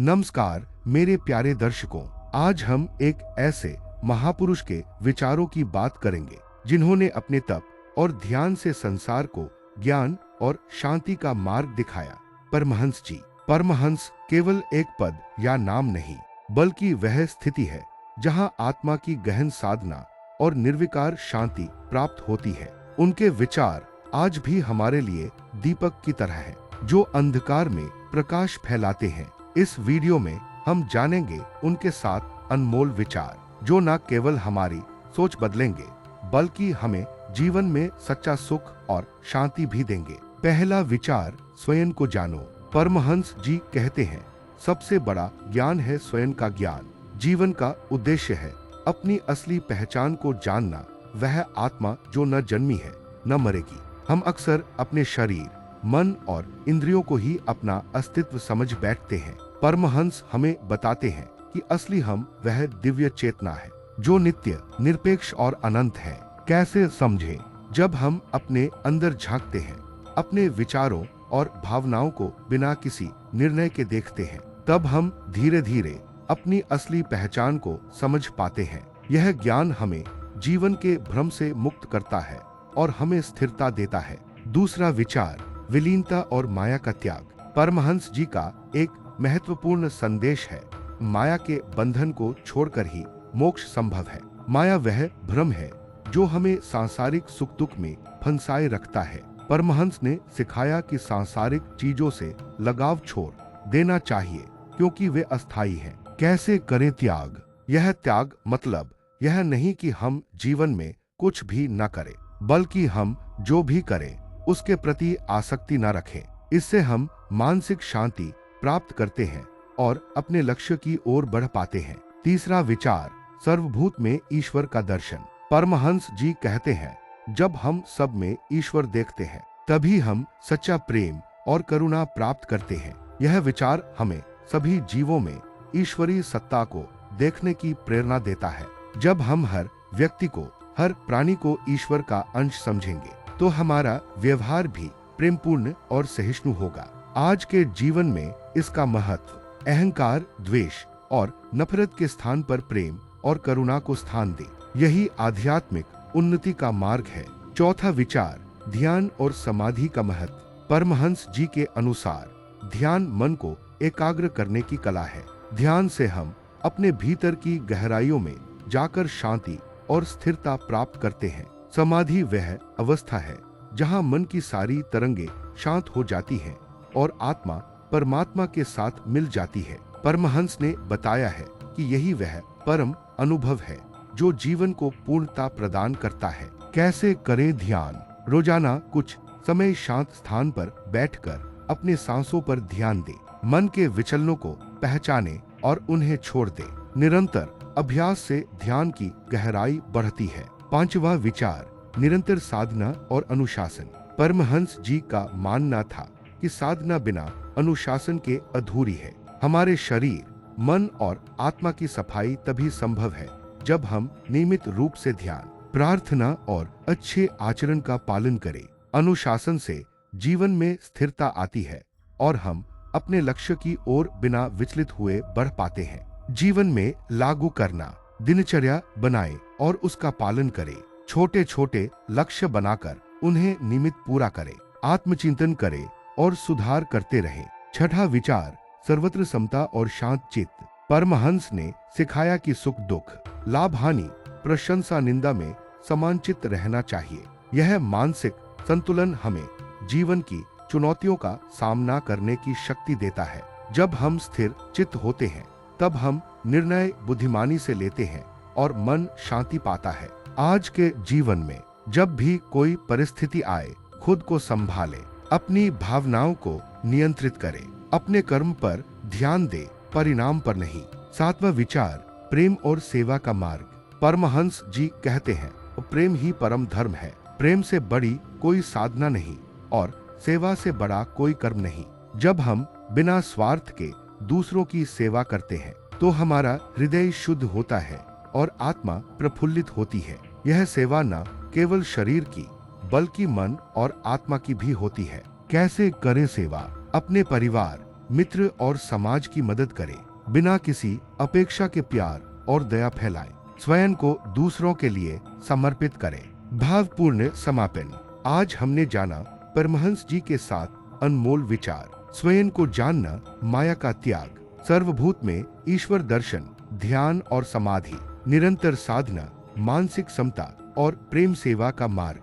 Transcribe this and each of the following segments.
नमस्कार मेरे प्यारे दर्शकों, आज हम एक ऐसे महापुरुष के विचारों की बात करेंगे जिन्होंने अपने तप और ध्यान से संसार को ज्ञान और शांति का मार्ग दिखाया। परमहंस जी। परमहंस केवल एक पद या नाम नहीं, बल्कि वह स्थिति है जहां आत्मा की गहन साधना और निर्विकार शांति प्राप्त होती है। उनके विचार आज भी हमारे लिए दीपक की तरह हैं, जो अंधकार में प्रकाश फैलाते हैं। इस वीडियो में हम जानेंगे उनके 7 अनमोल विचार, जो न केवल हमारी सोच बदलेंगे, बल्कि हमें जीवन में सच्चा सुख और शांति भी देंगे। पहला विचार, स्वयं को जानो। परमहंस जी कहते हैं, सबसे बड़ा ज्ञान है स्वयं का ज्ञान। जीवन का उद्देश्य है अपनी असली पहचान को जानना। वह आत्मा जो न जन्मी है न मरेगी। हम अक्सर अपने शरीर, मन और इंद्रियों को ही अपना अस्तित्व समझ बैठते हैं। परमहंस हमें बताते हैं कि असली हम वह दिव्य चेतना है जो नित्य, निरपेक्ष और अनंत है। कैसे समझें? जब हम अपने अंदर झांकते हैं, अपने विचारों और भावनाओं को बिना किसी निर्णय के देखते हैं, तब हम धीरे धीरे अपनी असली पहचान को समझ पाते हैं। यह ज्ञान हमें जीवन के भ्रम से मुक्त करता है और हमें स्थिरता देता है। दूसरा विचार, विलीनता और माया का त्याग। परमहंस जी का एक महत्वपूर्ण संदेश है, माया के बंधन को छोड़कर ही मोक्ष संभव है। माया वह भ्रम है जो हमें सांसारिक सुख दुख में फंसाए रखता है। परमहंस ने सिखाया कि सांसारिक चीजों से लगाव छोड़ देना चाहिए, क्योंकि वे अस्थायी हैं। कैसे करें त्याग? यह त्याग मतलब यह नहीं कि हम जीवन में कुछ भी न करें, बल्कि हम जो भी करें उसके प्रति आसक्ति न रखें। इससे हम मानसिक शांति प्राप्त करते हैं और अपने लक्ष्य की ओर बढ़ पाते हैं। तीसरा विचार, सर्वभूत में ईश्वर का दर्शन। परमहंस जी कहते हैं, जब हम सब में ईश्वर देखते हैं, तभी हम सच्चा प्रेम और करुणा प्राप्त करते हैं। यह विचार हमें सभी जीवों में ईश्वरीय सत्ता को देखने की प्रेरणा देता है। जब हम हर व्यक्ति को, हर प्राणी को ईश्वर का अंश समझेंगे, तो हमारा व्यवहार भी प्रेमपूर्ण और सहिष्णु होगा। आज के जीवन में इसका महत्व अहंकार, द्वेष और नफरत के स्थान पर प्रेम और करुणा को स्थान दे। यही आध्यात्मिक उन्नति का मार्ग है। चौथा विचार, ध्यान और समाधि का महत्व। परमहंस जी के अनुसार ध्यान मन को एकाग्र करने की कला है। ध्यान से हम अपने भीतर की गहराइयों में जाकर शांति और स्थिरता प्राप्त करते हैं। समाधि वह अवस्था है जहां मन की सारी तरंगे शांत हो जाती हैं और आत्मा परमात्मा के साथ मिल जाती है। परमहंस ने बताया है कि यही वह परम अनुभव है जो जीवन को पूर्णता प्रदान करता है। कैसे करें ध्यान? रोजाना कुछ समय शांत स्थान पर बैठकर अपने सांसों पर ध्यान दे। मन के विचलनों को पहचाने और उन्हें छोड़ दे। निरंतर अभ्यास से ध्यान की गहराई बढ़ती है। पांचवा विचार, निरंतर साधना और अनुशासन। परमहंस जी का मानना था कि साधना बिना अनुशासन के अधूरी है। हमारे शरीर, मन और आत्मा की सफाई तभी संभव है जब हम नियमित रूप से ध्यान, प्रार्थना और अच्छे आचरण का पालन करें। अनुशासन से जीवन में स्थिरता आती है और हम अपने लक्ष्य की ओर बिना विचलित हुए बढ़ पाते हैं। जीवन में लागू करना। दिनचर्या बनाएं और उसका पालन करें। छोटे छोटे लक्ष्य बनाकर उन्हें नियमित पूरा करें। आत्मचिंतन करें और सुधार करते रहें। छठा विचार, सर्वत्र समता और शांत चित्त। परमहंस ने सिखाया कि सुख दुख, लाभ हानि, प्रशंसा निंदा में समानचित्त रहना चाहिए। यह मानसिक संतुलन हमें जीवन की चुनौतियों का सामना करने की शक्ति देता है। जब हम स्थिर चित्त होते हैं, तब हम निर्णय बुद्धिमानी से लेते हैं और मन शांति पाता है। आज के जीवन में जब भी कोई परिस्थिति आए, खुद को संभाले, अपनी भावनाओं को नियंत्रित करें, अपने कर्म पर ध्यान दे, परिणाम पर नहीं। सातवां विचार, प्रेम और सेवा का मार्ग। परमहंस जी कहते हैं, प्रेम ही परम धर्म है। प्रेम से बड़ी कोई साधना नहीं और सेवा से बड़ा कोई कर्म नहीं। जब हम बिना स्वार्थ के दूसरों की सेवा करते हैं, तो हमारा हृदय शुद्ध होता है और आत्मा प्रफुल्लित होती है। यह सेवा न केवल शरीर की, बल्कि मन और आत्मा की भी होती है। कैसे करें सेवा? अपने परिवार, मित्र और समाज की मदद करें। बिना किसी अपेक्षा के प्यार और दया फैलाएं। स्वयं को दूसरों के लिए समर्पित करें। भावपूर्ण समापन। आज हमने जाना परमहंस जी के साथ अनमोल विचार, स्वयं को जानना, माया का त्याग, सर्वभूत में ईश्वर दर्शन, ध्यान और समाधि, निरंतर साधना, मानसिक समता और प्रेम सेवा का मार्ग।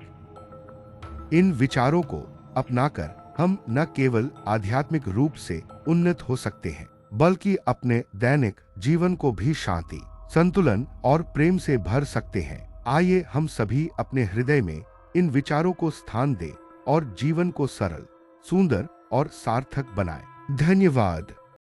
इन विचारों को अपनाकर हम न केवल आध्यात्मिक रूप से उन्नत हो सकते हैं, बल्कि अपने दैनिक जीवन को भी शांति, संतुलन और प्रेम से भर सकते हैं। आइए हम सभी अपने हृदय में इन विचारों को स्थान दें और जीवन को सरल, सुंदर और सार्थक बनाएं। धन्यवाद।